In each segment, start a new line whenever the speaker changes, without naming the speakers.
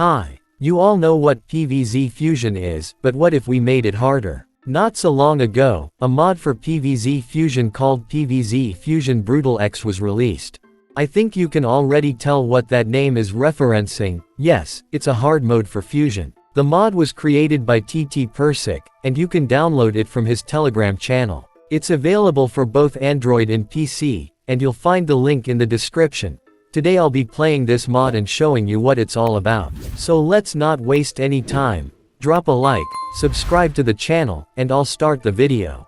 Hi. You all know what PVZ Fusion is, but what if we made it harder? Not so long ago, a mod for PVZ Fusion called PVZ Fusion Brutal Ex was released. I think you can already tell what that name is referencing. Yes, it's a hard mode for Fusion. The mod was created by adspoltixs, and you can download it from his Telegram channel. It's available for both Android and PC, and you'll find the link in the description. Today I'll be playing this mod and showing you what it's all about. So let's not waste any time. Drop a like, subscribe to the channel, and I'll start the video.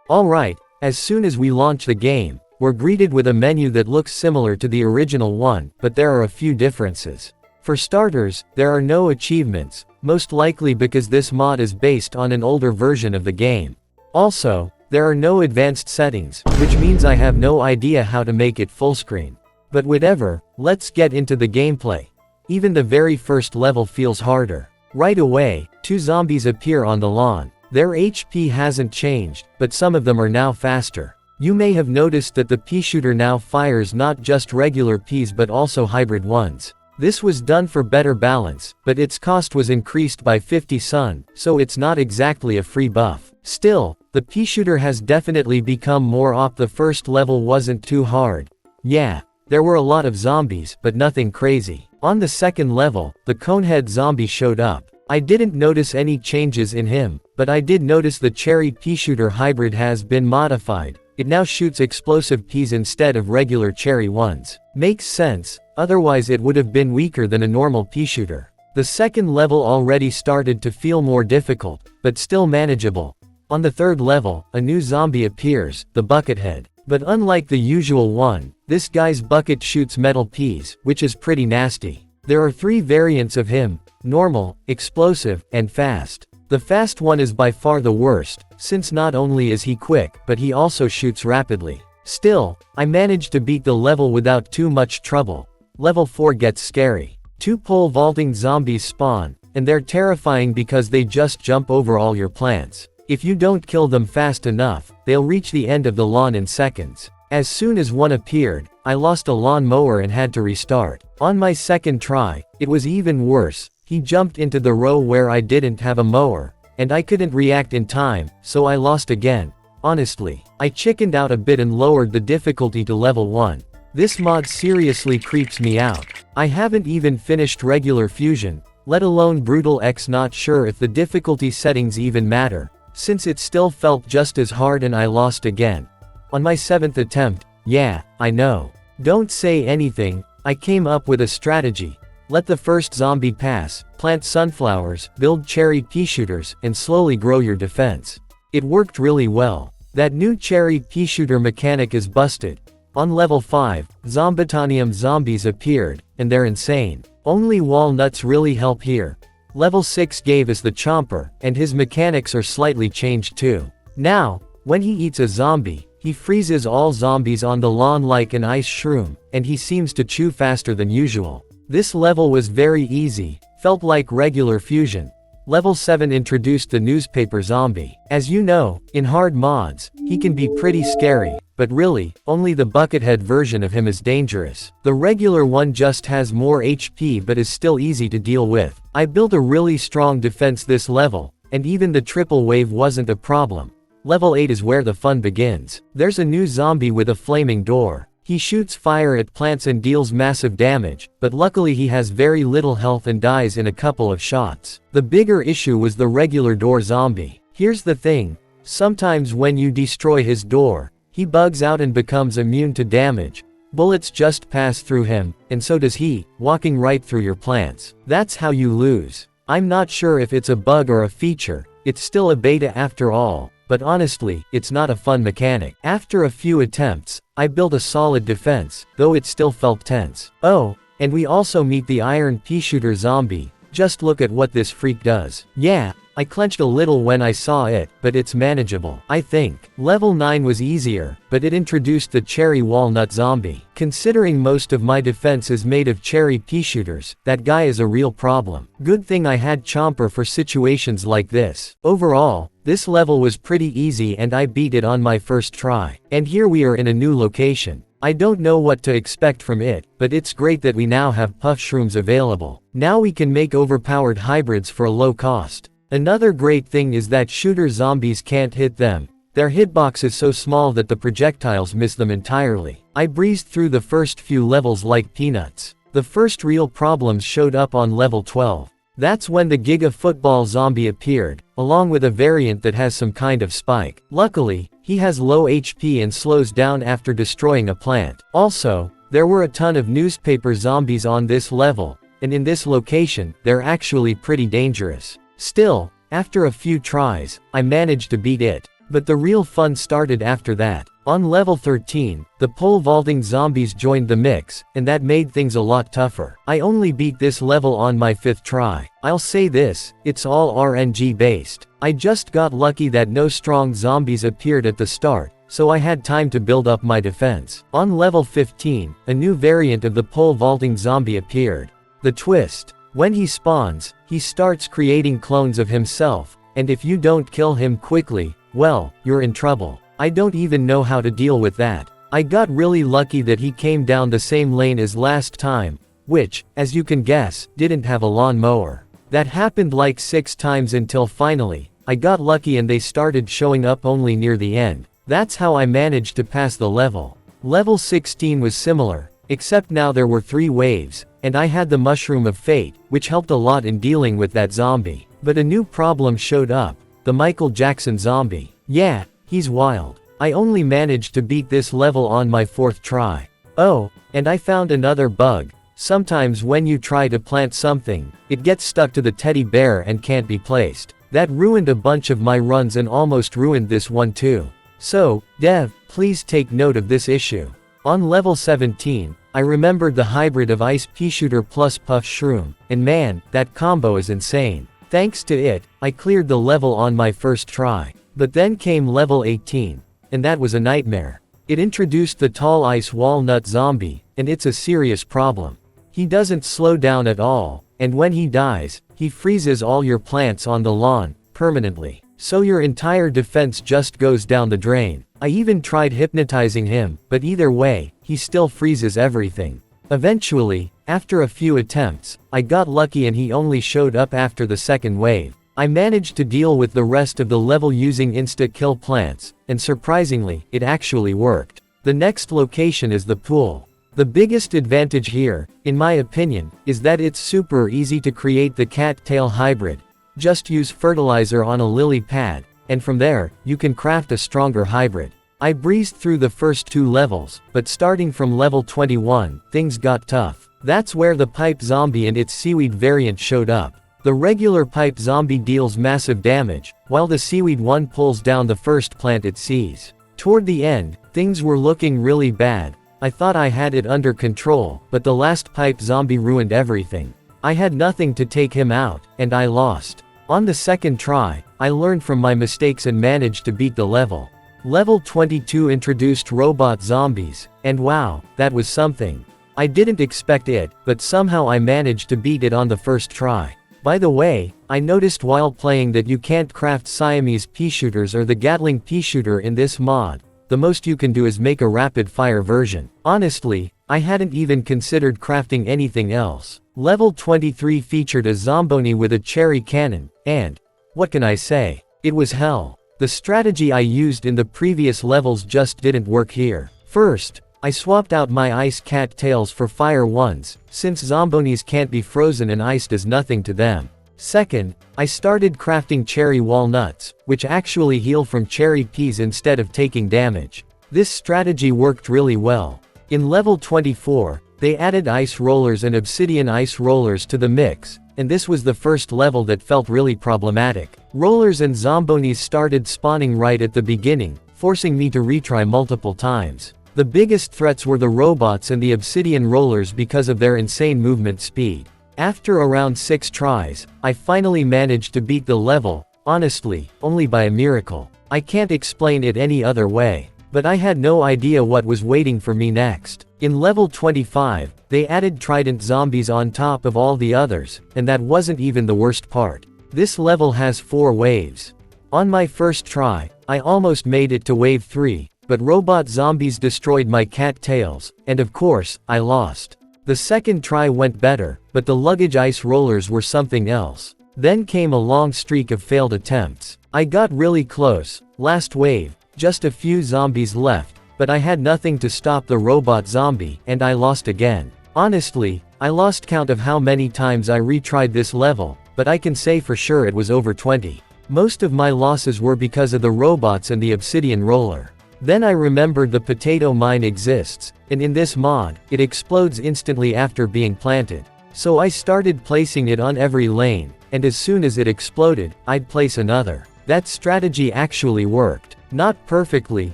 Alright, as soon as we launch the game, we're greeted with a menu that looks similar to the original one, but there are a few differences. For starters, there are no achievements, most likely because this mod is based on an older version of the game. Also, there are no advanced settings, which means I have no idea how to make it full screen. But whatever, let's get into the gameplay. Even the very first level feels harder. Right away, two zombies appear on the lawn. Their HP hasn't changed, but some of them are now faster. You may have noticed that the pea shooter now fires not just regular peas but also hybrid ones. This was done for better balance, but its cost was increased by 50 sun, so it's not exactly a free buff. Still, the pea shooter has definitely become more OP. The first level wasn't too hard. Yeah, there were a lot of zombies, but nothing crazy. On the second level, the conehead zombie showed up. I didn't notice any changes in him, but I did notice the cherry pea shooter hybrid has been modified. It now shoots explosive peas instead of regular cherry ones. Makes sense, otherwise it would have been weaker than a normal pea shooter. The second level already started to feel more difficult, but still manageable. On the third level, a new zombie appears, the Buckethead. But unlike the usual one, this guy's bucket shoots metal peas, which is pretty nasty. There are three variants of him: normal, explosive, and fast. The fast one is by far the worst, since not only is he quick, but he also shoots rapidly. Still, I managed to beat the level without too much trouble. Level 4 gets scary. Two pole vaulting zombies spawn, and they're terrifying because they just jump over all your plants. If you don't kill them fast enough, they'll reach the end of the lawn in seconds. As soon as one appeared, I lost a lawn mower and had to restart. On my second try, it was even worse. He jumped into the row where I didn't have a mower, and I couldn't react in time, so I lost again. Honestly, I chickened out a bit and lowered the difficulty to level 1. This mod seriously creeps me out. I haven't even finished regular Fusion, let alone Brutal Ex. Not sure if the difficulty settings even matter, since it still felt just as hard and I lost again. On my 7th attempt, yeah, I know. Don't say anything, I came up with a strategy. Let the first zombie pass, plant sunflowers, build cherry pea shooters, and slowly grow your defense. It worked really well. That new cherry pea shooter mechanic is busted. On level 5, Zombitanium zombies appeared, and they're insane. Only walnuts really help here. Level 6 gave us the chomper, and his mechanics are slightly changed too. Now, when he eats a zombie, he freezes all zombies on the lawn like an ice shroom, and he seems to chew faster than usual. This level was very easy, felt like regular Fusion. Level 7 introduced the newspaper zombie. As you know, in hard mods, he can be pretty scary, but really, only the Buckethead version of him is dangerous. The regular one just has more HP but is still easy to deal with. I built a really strong defense this level, and even the triple wave wasn't a problem. Level 8 is where the fun begins. There's a new zombie with a flaming door. He shoots fire at plants and deals massive damage, but luckily he has very little health and dies in a couple of shots. The bigger issue was the regular door zombie. Here's the thing, sometimes when you destroy his door, he bugs out and becomes immune to damage. Bullets just pass through him, and so does he, walking right through your plants. That's how you lose. I'm not sure if it's a bug or a feature, it's still a beta after all, but honestly, it's not a fun mechanic. After a few attempts, I built a solid defense, though it still felt tense. Oh, and we also meet the iron pea shooter zombie. Just look at what this freak does. Yeah, I clenched a little when I saw it, but it's manageable, I think. Level 9 was easier, but it introduced the cherry walnut zombie. Considering most of my defense is made of cherry pea shooters, that guy is a real problem. Good thing I had Chomper for situations like this. Overall, this level was pretty easy and I beat it on my first try. And here we are in a new location. I don't know what to expect from it, but it's great that we now have puff shrooms available. Now we can make overpowered hybrids for a low cost. Another great thing is that shooter zombies can't hit them. Their hitbox is so small that the projectiles miss them entirely. I breezed through the first few levels like peanuts. The first real problems showed up on level 12. That's when the Giga Football zombie appeared, along with a variant that has some kind of spike. Luckily, he has low HP and slows down after destroying a plant. Also, there were a ton of newspaper zombies on this level, and in this location, they're actually pretty dangerous. Still, after a few tries, I managed to beat it. But the real fun started after that. On level 13, the pole vaulting zombies joined the mix, and that made things a lot tougher. I only beat this level on my 5th try. I'll say this, it's all RNG based. I just got lucky that no strong zombies appeared at the start, so I had time to build up my defense. On level 15, a new variant of the pole vaulting zombie appeared. The twist: when he spawns, he starts creating clones of himself, and if you don't kill him quickly, well, you're in trouble. I don't even know how to deal with that. I got really lucky that he came down the same lane as last time, which, as you can guess, didn't have a lawnmower. That happened like 6 times until finally, I got lucky and they started showing up only near the end. That's how I managed to pass the level. Level 16 was similar, except now there were 3 waves, and I had the Mushroom of Fate, which helped a lot in dealing with that zombie. But a new problem showed up. The Michael Jackson zombie. Yeah, he's wild. I only managed to beat this level on my 4th try. Oh, and I found another bug. Sometimes when you try to plant something, it gets stuck to the teddy bear and can't be placed. That ruined a bunch of my runs and almost ruined this one too. So, dev, please take note of this issue. On level 17, I remembered the hybrid of Ice Pea Shooter plus Puff Shroom, and man, that combo is insane. Thanks to it, I cleared the level on my 1st try. But then came level 18, and that was a nightmare. It introduced the tall ice walnut zombie, and it's a serious problem. He doesn't slow down at all, and when he dies, he freezes all your plants on the lawn, permanently. So your entire defense just goes down the drain. I even tried hypnotizing him, but either way, he still freezes everything. Eventually, after a few attempts, I got lucky and he only showed up after the 2nd wave. I managed to deal with the rest of the level using insta-kill plants, and surprisingly, it actually worked. The next location is the pool. The biggest advantage here, in my opinion, is that it's super easy to create the cat-tail hybrid. Just use fertilizer on a lily pad, and from there, you can craft a stronger hybrid. I breezed through the first 2 levels, but starting from level 21, things got tough. That's where the pipe zombie and its seaweed variant showed up. The regular pipe zombie deals massive damage, while the seaweed one pulls down the first plant it sees. Toward the end, things were looking really bad. I thought I had it under control, but the last pipe zombie ruined everything. I had nothing to take him out, and I lost. On the 2nd try, I learned from my mistakes and managed to beat the level. Level 22 introduced robot zombies, and wow, that was something. I didn't expect it, but somehow I managed to beat it on the 1st try. By the way, I noticed while playing that you can't craft Siamese pea shooters or the Gatling pea shooter in this mod. The most you can do is make a rapid fire version. Honestly, I hadn't even considered crafting anything else. Level 23 featured a Zomboni with a cherry cannon, and what can I say? It was hell. The strategy I used in the previous levels just didn't work here. First, I swapped out my ice cat tails for fire ones, since Zombonis can't be frozen and ice does nothing to them. Second, I started crafting cherry walnuts, which actually heal from cherry peas instead of taking damage. This strategy worked really well. In level 24, they added ice rollers and obsidian ice rollers to the mix, and this was the first level that felt really problematic. Rollers and Zombonis started spawning right at the beginning, forcing me to retry multiple times. The biggest threats were the robots and the obsidian rollers because of their insane movement speed. After around 6 tries, I finally managed to beat the level, honestly, only by a miracle. I can't explain it any other way. But I had no idea what was waiting for me next. In level 25, they added trident zombies on top of all the others, and that wasn't even the worst part. This level has 4 waves. On my first try, I almost made it to wave 3, but robot zombies destroyed my cattails, and of course, I lost. The second try went better, but the luggage ice rollers were something else. Then came a long streak of failed attempts. I got really close, last wave, just a few zombies left, but I had nothing to stop the robot zombie, and I lost again. Honestly, I lost count of how many times I retried this level, but I can say for sure it was over 20. Most of my losses were because of the robots and the obsidian roller. Then I remembered the potato mine exists, and in this mod, it explodes instantly after being planted. So I started placing it on every lane, and as soon as it exploded, I'd place another. That strategy actually worked. Not perfectly,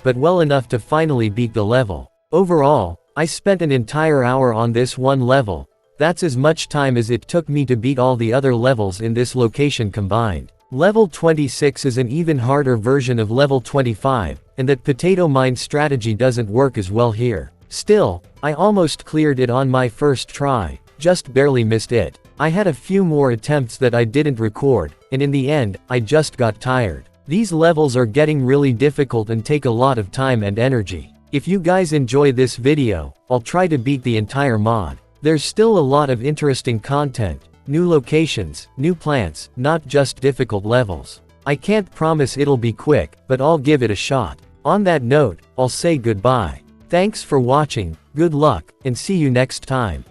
but well enough to finally beat the level. Overall, I spent an entire hour on this one level. That's as much time as it took me to beat all the other levels in this location combined. Level 26 is an even harder version of level 25, and that potato mine strategy doesn't work as well here. Still, I almost cleared it on my first try, just barely missed it. I had a few more attempts that I didn't record, and in the end, I just got tired. These levels are getting really difficult and take a lot of time and energy. If you guys enjoy this video, I'll try to beat the entire mod. There's still a lot of interesting content, new locations, new plants, not just difficult levels. I can't promise it'll be quick, but I'll give it a shot. On that note, I'll say goodbye. Thanks for watching, good luck, and see you next time.